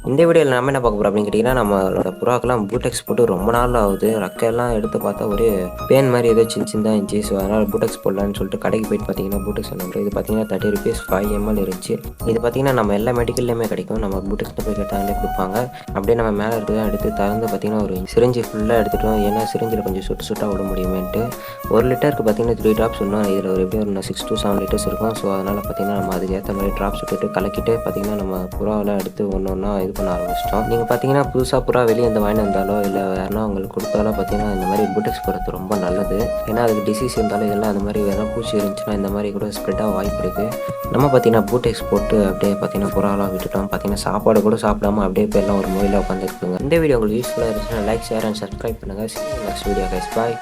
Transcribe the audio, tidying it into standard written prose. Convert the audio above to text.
இந்த வீடியோவில் நம்ம என்ன பார்க்க போகிறோம் அப்படின்னு கேட்டிங்கன்னா, நம்மளோட புறாக்கெல்லாம் பூட்டெக்ஸ் போட்டு ரொம்ப நாள் ஆகுது. ரெக்கையெல்லாம் எடுத்து பார்த்தா ஒரே பேன் மாதிரி ஏதோ சின்னதாக இருந்துச்சு. ஸோ அதனால் பூட்டெக்ஸ் போடலான்னு சொல்லிட்டு கடைக்கு போயிட்டு பார்த்தீங்கன்னா பூட்டெக்ஸ் வாங்கினோம். இது பார்த்தீங்கன்னா ₹30 5 ml இருந்துச்சு. இது பார்த்தீங்கன்னா நம்ம எல்லா மெடிக்கல்லையுமே கிடைக்கும். நம்ம பூட்டெக்ஸ் போய் கேட்டாலே கொடுப்பாங்க. அப்படியே நம்ம மேலே இருக்கிறத எடுத்து திறந்து பார்த்தீங்கன்னா ஒரு சிரிஞ்சு ஃபுல்லாக எடுத்துட்டோம். ஏன்னா சிரிஞ்சில் கொஞ்சம் சுட்டாக விட முடியுமேன்ட்டு 1 லிட்டருக்கு பார்த்தீங்கன்னா 3 ட்ராப்ஸ் இன்னும் இதில் ஒரு எப்படியும் ஒரு 6 to 7 லிட்டர்ஸ் இருக்கும். ஸோ அதனால் பார்த்தீங்கன்னா நம்ம அதுக்கு ஏற்ற மாதிரி ட்ராப்ஸ் விட்டுட்டு கலக்கிட்டு பார்த்தீங்கன்னா நம்ம புறாவெல்லாம் எடுத்து ஒன்று ஒன்றா இது பண்ண ஆரம்பிச்சிட்டோம். நீங்கள் பார்த்தீங்கன்னா புதுசாக புறா வெளியே இந்த வாங்கி வந்தாலோ இல்லை யாருன்னா உங்களுக்கு கொடுத்தாலோ பார்த்தீங்கன்னா இந்த மாதிரி பூட்டெக்ஸ் போடுறது ரொம்ப நல்லது. ஏன்னா அதுக்கு டிசீஸ் இருந்தாலும் இதெல்லாம் அந்த மாதிரி வேணால் பூச்சி இருந்துச்சுன்னா இந்த மாதிரி கூட ஸ்ப்ரெட்டாக வாய்ப்பு இருக்குது. நம்ம பார்த்தீங்கன்னா பூட்டெக்ஸ் போட்டு அப்படியே பார்த்தீங்கன்னா புறாவெல்லாம் விட்டுட்டோம். பார்த்தீங்கன்னா சாப்பாடு கூட சாப்பிடாம அப்படியே போயெல்லாம் ஒரு மூலையில் உட்காந்துருக்குங்க. இந்த வீடியோ உங்களுக்கு யூஸ்ஃபுல்லாக இருந்துச்சுன்னா லைக், ஷேர் அண்ட் சப்ஸ்கிரைப் பண்ணுங்கள். நெக்ஸ்ட் வீடியோ கைஸ், பாய்.